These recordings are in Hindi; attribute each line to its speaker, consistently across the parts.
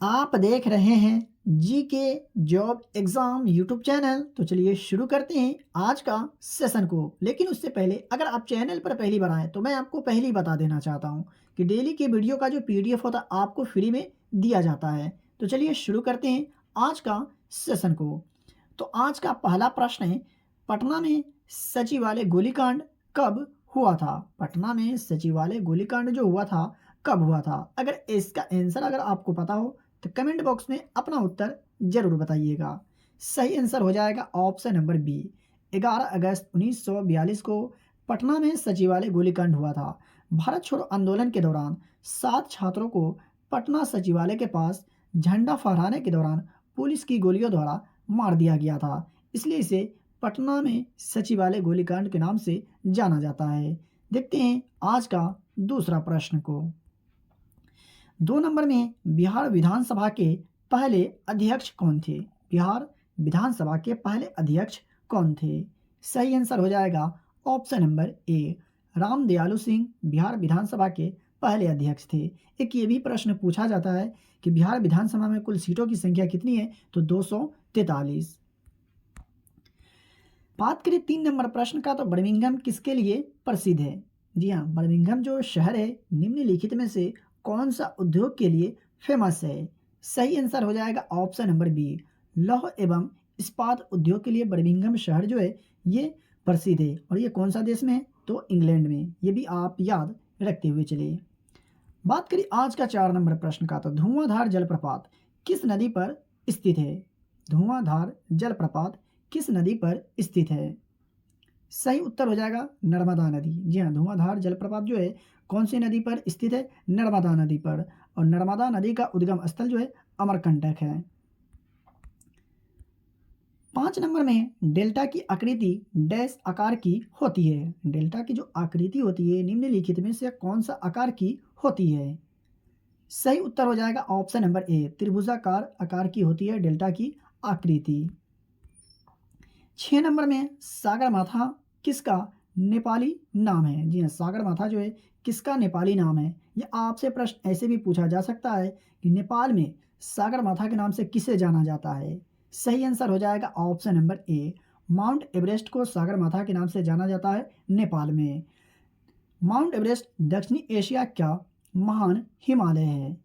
Speaker 1: आप देख रहे हैं GK job exam YouTube channel. तो चलिए शुरू करते हैं आज का सेशन को। लेकिन उससे पहले अगर आप चैनल पर पहली बार आए तो मैं आपको पहले ही बता देना चाहता हूं कि डेली के वीडियो का जो पीडीएफ होता है आपको फ्री में दिया जाता है। तो चलिए शुरू करते हैं आज का सेशन को। तो आज का पहला प्रश्न है, पटना में सचिवालय गोलीकांड कब हुआ था? पटना में सचिवालय गोलीकांड जो हुआ था कब हुआ था? अगर इसका आंसर अगर आपको पता हो तो कमेंट बॉक्स में अपना उत्तर जरूर बताइएगा। सही आंसर हो जाएगा ऑप्शन नंबर बी। 11 अगस्त 1942 को पटना में सचिवालय गोलीकांड हुआ था। भारत छोड़ो आंदोलन के दौरान 7 छात्रों को पटना सचिवालय के पास झंडा फहराने के दौरान पुलिस की गोलियों द्वारा मार दिया गया था। इसलिए इसे पटना में सचिवालय गोलीकांड के नाम से जाना जाता है। देखते हैं आज का दूसरा प्रश्न को। 2 नंबर में बिहार विधानसभा के पहले अध्यक्ष कौन थे? बिहार विधानसभा के पहले अध्यक्ष कौन थे? सही आंसर हो जाएगा option number A, Ramdayalu Singh Bihar विधानसभा के पहले अध्यक्ष थे। एक ये भी प्रश्न पूछा जाता है कि बिहार विधानसभा में कुल सीटों की संख्या कितनी है? तो 243। बात करें 3 नंबर प्रश्न का, तो बर्मिंघम किसके लिए प्रसिद्ध है? जी हाँ, बर्मिंघम जो शहर है निम्नलिखित में से कौन सा उद्योग के लिए फेमस है? सही आंसर हो जाएगा ऑप्शन नंबर बी, लौह एवं इस्पात उद्योग के लिए बर्मिंघम शहर जो है ये प्रसिद्ध है। और ये कौन सा देश में है? तो इंग्लैंड में। ये भी आप याद रखते हुए चलिए। बात करें आज का 4 नंबर प्रश्न का, तो धुआंधार जलप्रपात किस नदी पर स्थित है? धुआंधार जलप्रपात किस नदी पर स्थित है? सही उत्तर हो जाएगा नर्मदा नदी। जी हाँ, धुआंधार जलप्रपात जो है कौन सी नदी पर स्थित है? नर्मदा नदी पर। और नर्मदा नदी का उद्गम स्थल जो है अमरकंटक है। 5 नंबर में डेल्टा की आकृति डैश आकार की होती है? डेल्टा की जो आकृति होती है निम्नलिखित में से कौन सा आकार की होती है? सही उत्तर हो जाएगा ऑप्शन नंबर ए, त्रिभुजाकार आकार की होती है डेल्टा की आकृति। 6 नंबर में सागरमाथा किसका नेपाली नाम है? जी हाँ, सागरमाथा जो है किसका नेपाली नाम है? या आपसे प्रश्न ऐसे भी पूछा जा सकता है कि नेपाल में सागरमाथा के नाम से किसे जाना जाता है? सही आंसर हो जाएगा ऑप्शन नंबर ए, माउंट एवरेस्ट को सागरमाथा के नाम से जाना जाता है नेपाल में। माउंट एवरेस्ट दक्षिणी एशिया का महान हिमालय है।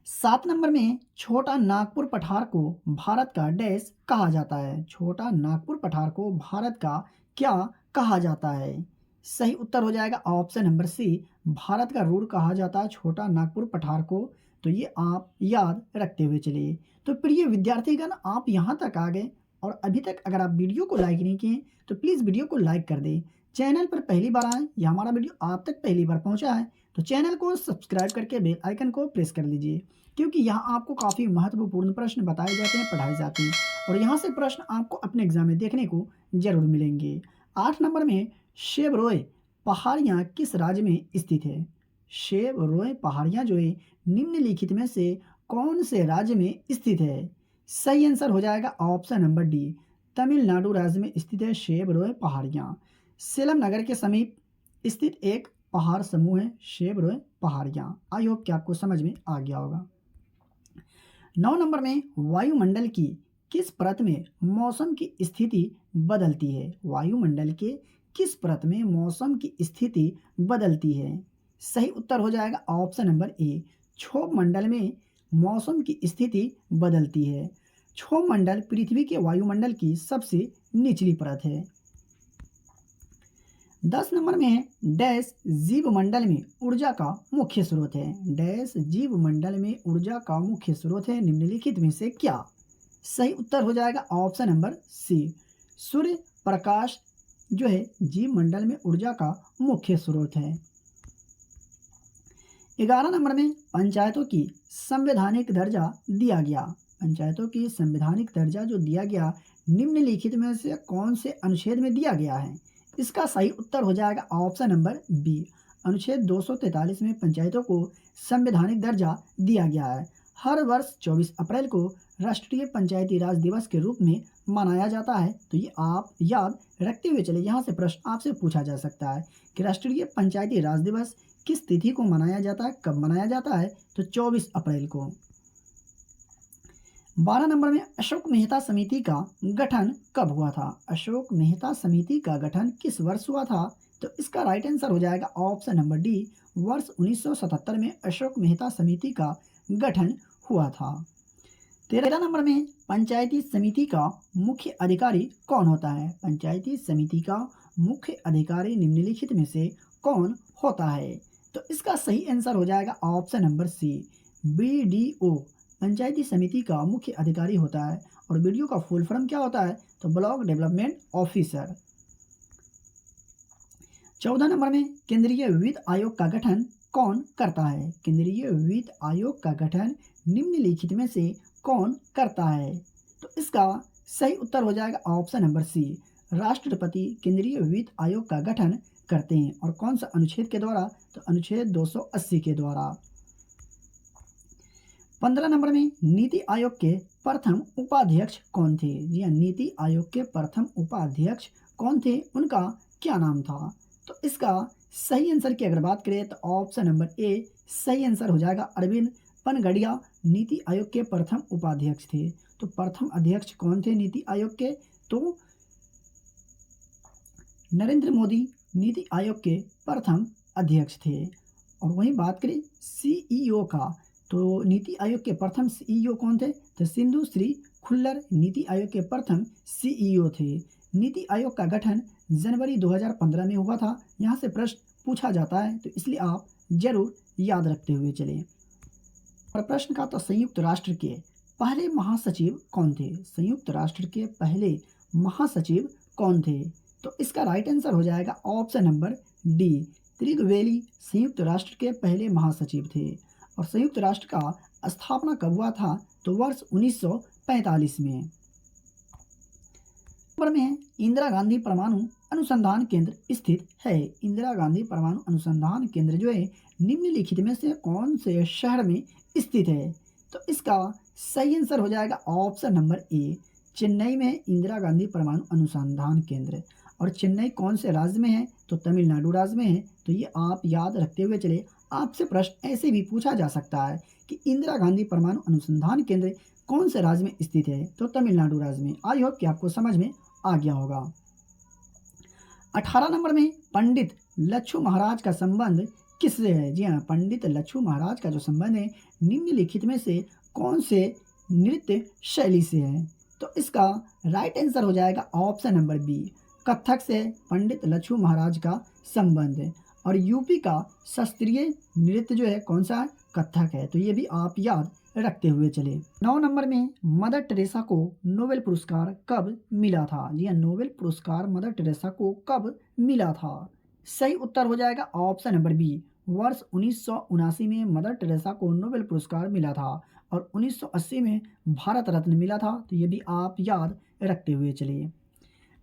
Speaker 1: 7 नंबर में छोटा नागपुर पठार को भारत का डैश कहा जाता है? छोटा नागपुर पठार को भारत का क्या कहा जाता है? सही उत्तर हो जाएगा ऑप्शन नंबर सी, भारत का रूर कहा जाता है छोटा नागपुर पठार को। तो ये आप याद रखते हुए चलिए। तो प्रिय विद्यार्थीगण, आप यहाँ तक आ गए और अभी तक अगर आप वीडियो को लाइक नहीं किए तो प्लीज़ वीडियो को लाइक कर दें। चैनल पर पहली बार आए या हमारा वीडियो आप तक पहली बार पहुँचा है तो चैनल को सब्सक्राइब करके बेल आइकन को प्रेस कर लीजिए, क्योंकि यहाँ आपको काफ़ी महत्वपूर्ण प्रश्न बताए जाते हैं, पढ़ाए जाते हैं और यहाँ से प्रश्न आपको अपने एग्जाम में देखने को जरूर मिलेंगे। 8 नंबर में शेवरोय पहाड़ियाँ किस राज्य में स्थित है? शेवरोय पहाड़ियाँ जो है निम्नलिखित में से कौन से राज्य में स्थित है? सही आंसर हो जाएगा ऑप्शन नंबर डी, तमिलनाडु राज्य में स्थित है शेवरोय पहाड़ियाँ। सेलम नगर के समीप स्थित एक पहाड़ समूह है शेवरोय पहाड़ियाँ। आई होप कि आपको समझ में आ गया होगा। 9 नंबर में वायुमंडल की किस परत में मौसम की स्थिति बदलती है? वायुमंडल के किस परत में मौसम की स्थिति बदलती है? सही उत्तर हो जाएगा ऑप्शन नंबर ए, क्षोभ मंडल में मौसम की स्थिति बदलती है। क्षोभ मंडल पृथ्वी के वायुमंडल की सबसे निचली परत है। 10 नंबर में है डैश जीव मंडल में ऊर्जा का मुख्य स्रोत है? डैश जीव मंडल में ऊर्जा का मुख्य स्रोत है निम्नलिखित में से क्या? सही उत्तर हो जाएगा ऑप्शन नंबर सी, सूर्य प्रकाश जो है जीव मंडल में ऊर्जा का मुख्य स्रोत है। 11 नंबर में पंचायतों की संवैधानिक दर्जा दिया गया। पंचायतों की संवैधानिक दर्जा जो दिया गया निम्नलिखित में से कौन से अनुच्छेद में दिया गया है? इसका सही उत्तर हो जाएगा ऑप्शन नंबर बी, अनुच्छेद 243 में पंचायतों को संवैधानिक दर्जा दिया गया है। हर वर्ष 24 अप्रैल को राष्ट्रीय पंचायती राज दिवस के रूप में मनाया जाता है। तो ये आप याद रखते हुए चले। यहाँ से प्रश्न आपसे पूछा जा सकता है कि राष्ट्रीय पंचायती राज दिवस किस तिथि को मनाया जाता है, कब मनाया जाता है? तो 24 अप्रैल को। 12 नंबर में अशोक मेहता समिति का गठन कब हुआ था? अशोक मेहता समिति का गठन किस वर्ष हुआ था? तो इसका राइट आंसर हो जाएगा ऑप्शन नंबर डी, वर्ष 1977 में अशोक मेहता समिति का गठन हुआ था। 13 नंबर में पंचायती समिति का मुख्य अधिकारी कौन होता है? पंचायती समिति का मुख्य अधिकारी निम्नलिखित में से कौन होता है? तो इसका सही आंसर हो जाएगा ऑप्शन नंबर सी, बीडीओ। पंचायती समिति का मुख्य अधिकारी होता है। और बीडीओ का फुल फॉर्म क्या होता है? तो ब्लॉक डेवलपमेंट ऑफिसर। 14 नंबर में केंद्रीय वित्त आयोग का गठन कौन करता है? केंद्रीय वित्त आयोग का गठन निम्नलिखित में से कौन करता है? तो इसका सही उत्तर हो जाएगा ऑप्शन नंबर सी, राष्ट्रपति केंद्रीय वित्त आयोग का गठन करते हैं। और कौन सा अनुच्छेद के द्वारा? तो अनुच्छेद 280 के द्वारा। 15 नंबर में नीति आयोग के प्रथम उपाध्यक्ष कौन थे? जी हाँ, नीति आयोग के प्रथम उपाध्यक्ष कौन थे? उनका क्या नाम था? तो इसका सही आंसर की अगर बात करें तो ऑप्शन नंबर ए सही आंसर हो जाएगा, अरविंद पनगड़िया नीति आयोग के प्रथम उपाध्यक्ष थे। तो प्रथम अध्यक्ष कौन थे नीति आयोग के? तो नरेंद्र मोदी नीति आयोग के प्रथम अध्यक्ष थे। और वहीं बात करें सीईओ का, तो नीति आयोग के प्रथम सीईओ कौन थे? तो सिंधु श्री खुल्लर नीति आयोग के प्रथम सीईओ थे। नीति आयोग का गठन जनवरी 2015 में हुआ था। यहाँ से प्रश्न पूछा जाता है, तो इसलिए आप जरूर याद रखते हुए चलें। और प्रश्न का, तो संयुक्त राष्ट्र के पहले महासचिव कौन थे? संयुक्त राष्ट्र के पहले महासचिव कौन थे? तो इसका राइट आंसर हो जाएगा ऑप्शन नंबर डी, त्रिगवेली संयुक्त राष्ट्र के पहले महासचिव थे। और संयुक्त राष्ट्र का स्थापना कब हुआ था? तो वर्ष 1945 में। नंबर में इंदिरा गांधी परमाणु अनुसंधान केंद्र स्थित है। इंदिरा गांधी परमाणु अनुसंधान केंद्र जो है निम्नलिखित में से कौन से शहर में स्थित है? तो इसका सही आंसर हो जाएगा ऑप्शन नंबर ए, चेन्नई में इंदिरा गांधी परमाणु अनुसंधान केंद्र। और चेन्नई कौन से राज्य में है? तो तमिलनाडु राज्य में है। तो ये आप याद रखते हुए चले। आपसे प्रश्न ऐसे भी पूछा जा सकता है कि इंदिरा गांधी परमाणु अनुसंधान केंद्र कौन से राज्य में स्थित है? तो तमिलनाडु राज्य में। आई होप कि आपको समझ में आ गया होगा। 18 नंबर में पंडित लच्छू महाराज का संबंध किससे है? जी हाँ, पंडित लच्छू महाराज का जो संबंध है निम्नलिखित में से कौन से नृत्य शैली से है? तो इसका राइट आंसर हो जाएगा ऑप्शन नंबर बी, कथक से पंडित लच्छू महाराज का संबंध है। और यूपी का शास्त्रीय नृत्य जो है कौन सा है? कथक है। तो ये भी आप याद रखते हुए चले। 9 नंबर में मदर टेरेसा को नोबेल पुरस्कार कब मिला था? जी हाँ, नोबेल पुरस्कार मदर टेरेसा को कब मिला था? सही उत्तर हो जाएगा ऑप्शन नंबर बी, वर्ष 1979 में मदर टेरेसा को नोबेल पुरस्कार मिला था। और 1980 में भारत रत्न मिला था। तो ये भी आप याद रखते हुए चलिए।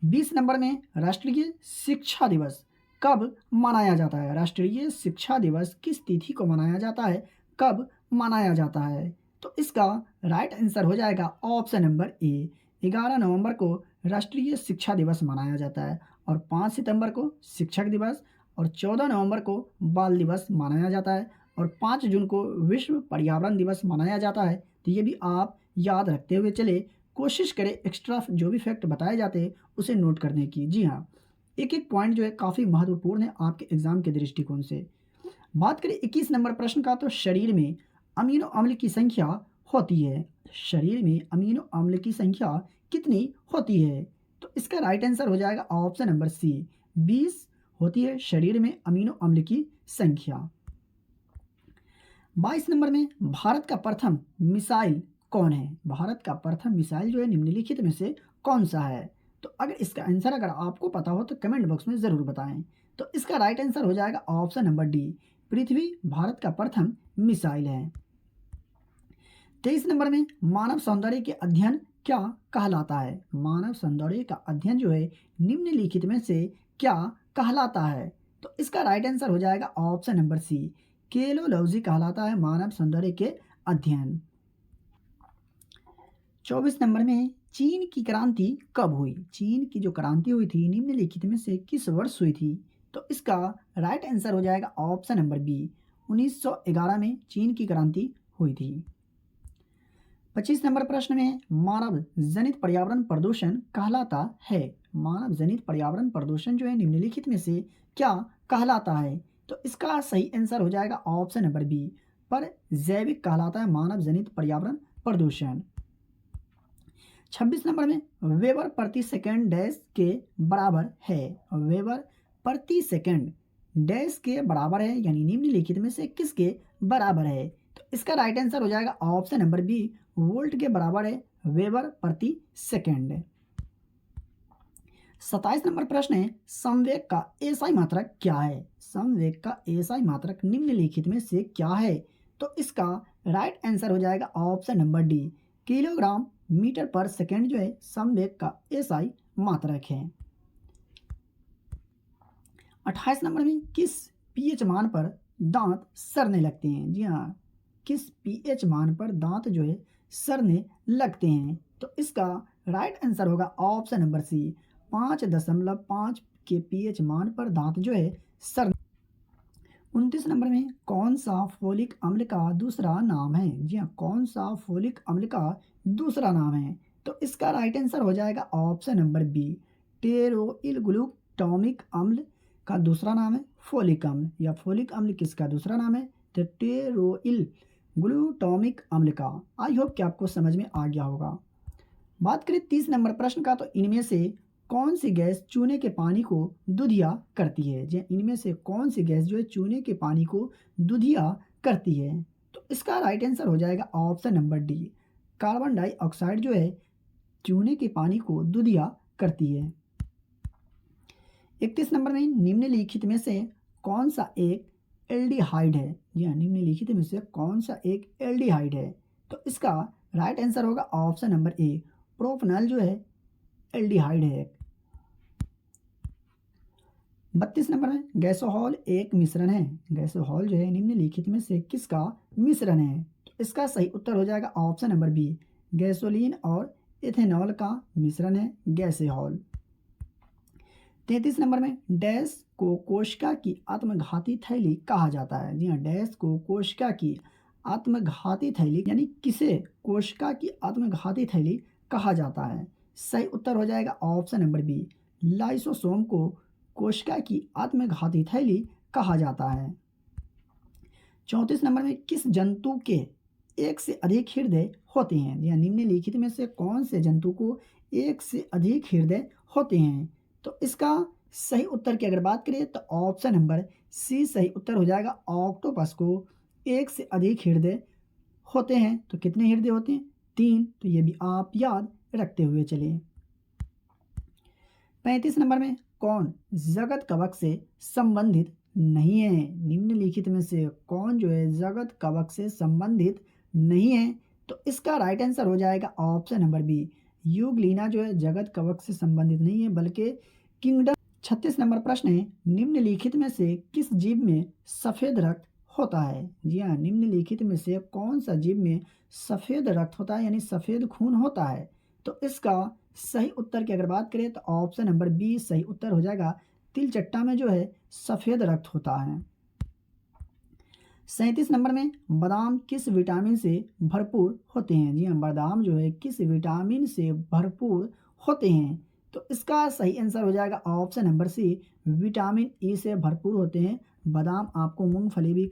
Speaker 1: 20 नंबर में राष्ट्रीय शिक्षा दिवस कब मनाया जाता है? राष्ट्रीय शिक्षा दिवस किस तिथि को मनाया जाता है? कब मनाया जाता है? तो इसका राइट आंसर हो जाएगा ऑप्शन नंबर ए, 11 नवंबर को राष्ट्रीय शिक्षा दिवस मनाया जाता है। और 5 सितंबर को शिक्षक दिवस, और 14 नवंबर को बाल दिवस मनाया जाता है। और 5 जून को विश्व पर्यावरण दिवस मनाया जाता है। तो ये भी आप याद रखते हुए चले। कोशिश करें एक्स्ट्रा जो भी फैक्ट बताए जाते हैं उसे नोट करने की। जी हाँ, एक एक पॉइंट जो है काफ़ी महत्वपूर्ण है आपके एग्जाम के दृष्टिकोण से। बात करें 21 नंबर प्रश्न का, तो शरीर में अमीनो अम्ल की संख्या होती है। शरीर में अमीनो अम्ल की संख्या कितनी होती है? तो इसका राइट आंसर हो जाएगा ऑप्शन नंबर सी, 20 होती है शरीर में अमीनो अम्ल की संख्या। 22 नंबर में भारत का प्रथम मिसाइल कौन है? भारत का प्रथम मिसाइल जो है निम्नलिखित में से कौन सा है? तो अगर इसका आंसर अगर आपको पता हो तो कमेंट बॉक्स में ज़रूर बताएं। तो इसका राइट आंसर हो जाएगा ऑप्शन नंबर डी, पृथ्वी भारत का प्रथम मिसाइल है। 23 नंबर में मानव सौंदर्य के अध्ययन क्या कहलाता है? मानव सौंदर्य का अध्ययन जो है निम्नलिखित में से क्या कहलाता है? तो इसका राइट आंसर हो जाएगा ऑप्शन नंबर सी, केलोलॉजी कहलाता है मानव सौंदर्य के अध्ययन। 24 नंबर में चीन की क्रांति कब हुई? चीन की जो क्रांति हुई थी निम्नलिखित में से किस वर्ष हुई थी? तो इसका राइट आंसर हो जाएगा ऑप्शन नंबर बी, 1911 में चीन की क्रांति हुई थी। 25 नंबर प्रश्न में मानव जनित पर्यावरण प्रदूषण कहलाता है। मानव जनित पर्यावरण प्रदूषण जो है निम्नलिखित में से क्या कहलाता है? तो इसका सही आंसर हो जाएगा ऑप्शन नंबर बी, पर जैविक कहलाता है मानव जनित पर्यावरण प्रदूषण। 26 नंबर में वेबर प्रति सेकंड डैश के बराबर है। वेबर प्रति सेकंड डैश के बराबर है, यानी निम्नलिखित में से किसके बराबर है? तो इसका राइट आंसर हो जाएगा ऑप्शन नंबर बी, वोल्ट के बराबर है वेबर प्रति सेकंड। 27 नंबर प्रश्न है संवेग का एसआई मात्रक क्या है? संवेग का एसआई मात्रक निम्नलिखित में से क्या है? तो इसका राइट आंसर हो जाएगा option number D, kilogram metre पर सेकंड जो है संवेग का एसआई मात्रक है। 28 नंबर में किस पीएच मान पर दांत सड़ने लगते हैं? जी हाँ, किस पीएच मान पर दांत जो है सड़ने लगते हैं? तो इसका राइट आंसर होगा ऑप्शन नंबर सी, 5.5 के पीएच मान पर दांत जो है सड़। 29 नंबर में कौन सा फोलिक अम्ल का दूसरा नाम है? जी हाँ, कौन सा फोलिक अम्ल का दूसरा नाम है? तो इसका राइट आंसर हो जाएगा ऑप्शन नंबर बी, टेरोइल ग्लूटामिक अम्ल का दूसरा नाम है फोलिक अम्ल। या फोलिक अम्ल किसका दूसरा नाम है? तो टेरोइल ग्लूटामिक अम्ल का। आई होप कि आपको समझ में आ गया होगा। बात करें 30 नंबर प्रश्न का, तो इनमें से कौन सी गैस चूने के पानी को दुधिया करती है? जी इनमें से कौन सी गैस जो है चूने के पानी को दुधिया करती है? तो इसका राइट आंसर हो जाएगा option number D, carbon dioxide जो है चूने के पानी को दुधिया करती है। 31 नंबर में निम्नलिखित में से कौन सा एक एल्डिहाइड है? जी हाँ, निम्नलिखित में से कौन सा एक एल्डिहाइड है? तो इसका राइट आंसर होगा ऑप्शन नंबर ए, प्रोपनॉल जो है एल्डिहाइड है। 32 नंबर में गैसोहॉल एक मिश्रण है। गैसोहॉल जो है निम्नलिखित में से किसका मिश्रण है? तो इसका सही उत्तर हो जाएगा ऑप्शन नंबर बी, गैसोलीन और इथेनॉल का मिश्रण है गैसोहॉल। 33 नंबर में डैश को कोशिका की आत्मघाती थैली कहा जाता है। जी हाँ, डैश को कोशिका की आत्मघाती थैली, यानी किसे कोशिका की आत्मघाती थैली कहा जाता है? सही उत्तर हो जाएगा ऑप्शन नंबर बी, लाइसोसोम को कोशिका की आत्मघाती थैली कहा जाता है। 34 नंबर में किस जंतु के एक से अधिक हृदय होते हैं? या निम्नलिखित में से कौन से जंतु को एक से अधिक हृदय होते हैं? तो इसका सही उत्तर की अगर बात करें तो ऑप्शन नंबर सी सही उत्तर हो जाएगा। ऑक्टोपस को एक से अधिक हृदय होते हैं। तो कितने हृदय होते हैं? 3। तो ये भी आप याद रखते हुए चलिए। 35 नंबर में कौन जगत कवक से संबंधित नहीं है? निम्नलिखित में से कौन जो है जगत कवक से संबंधित नहीं है? तो इसका राइट आंसर हो जाएगा ऑप्शन नंबर बी, यूग्लिना जो है जगत कवक से संबंधित नहीं है बल्कि किंगडम। 36 नंबर प्रश्न है निम्नलिखित में से किस जीव में सफेद रक्त होता है? जी हाँ, निम्नलिखित में से कौन सा जीव में सफेद रक्त होता है, यानी सफेद खून होता है? तो इसका सही उत्तर की अगर बात करें तो ऑप्शन नंबर बी सही उत्तर हो जाएगा। तिलचट्टा में जो है सफेद रक्त होता है। 37 नंबर में बादाम किस विटामिन से भरपूर होते हैं? जी हाँ, बादाम जो है किस विटामिन से भरपूर होते हैं? तो इसका सही आंसर हो जाएगा option number C, vitamin E से भरपूर होते हैं बादाम। आपको मूंगफली भी।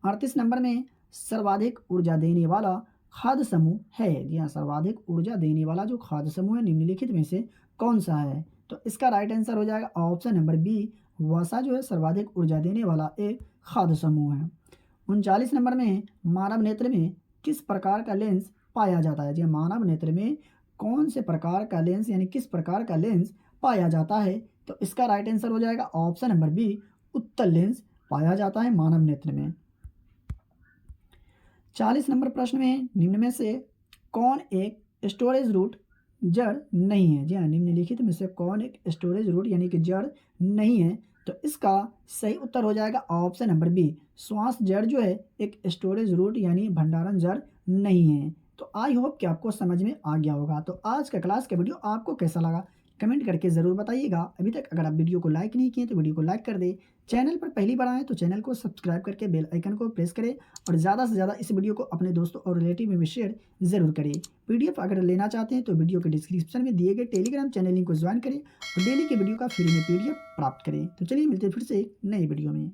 Speaker 1: 38 नंबर में सर्वाधिक ऊर्जा देने वाला खाद्य समूह है? जी हाँ, सर्वाधिक ऊर्जा देने वाला जो खाद्य समूह है निम्नलिखित में से कौन सा है? तो इसका राइट आंसर हो जाएगा ऑप्शन नंबर बी, वसा जो है सर्वाधिक ऊर्जा देने वाला एक खाद्य समूह है। 39 नंबर में मानव नेत्र में किस प्रकार का लेंस पाया जाता है? जी हाँ, मानव नेत्र में कौन से प्रकार का लेंस, यानी किस प्रकार का लेंस पाया जाता है? तो इसका राइट आंसर हो जाएगा ऑप्शन नंबर बी, उत्तल लेंस पाया जाता है मानव नेत्र में। 40 नंबर प्रश्न में निम्न में से कौन एक स्टोरेज रूट जड़ नहीं है? जी हाँ, निम्नलिखित में से कौन एक स्टोरेज रूट यानी कि जड़ नहीं है? तो इसका सही उत्तर हो जाएगा ऑप्शन नंबर बी, श्वास जड़ जो है एक स्टोरेज रूट यानी भंडारण जड़ नहीं है। तो आई होप कि आपको समझ में आ गया होगा। तो आज का क्लास का वीडियो आपको कैसा लगा कमेंट करके ज़रूर बताइएगा। अभी तक अगर आप वीडियो को लाइक नहीं किए तो वीडियो को लाइक कर दें। चैनल पर पहली बार आएँ तो चैनल को सब्सक्राइब करके बेल आइकन को प्रेस करें और ज़्यादा से ज़्यादा इस वीडियो को अपने दोस्तों और रिलेटिव में भी शेयर ज़रूर करें। पीडीएफ अगर लेना चाहते हैं तो वीडियो के डिस्क्रिप्शन में दिए गए टेलीग्राम चैनल लिंक को ज्वाइन करें और डेली के वीडियो का फ्री में पीडीएफ प्राप्त करें। तो चलिए मिलते हैं फिर से एक नई वीडियो में।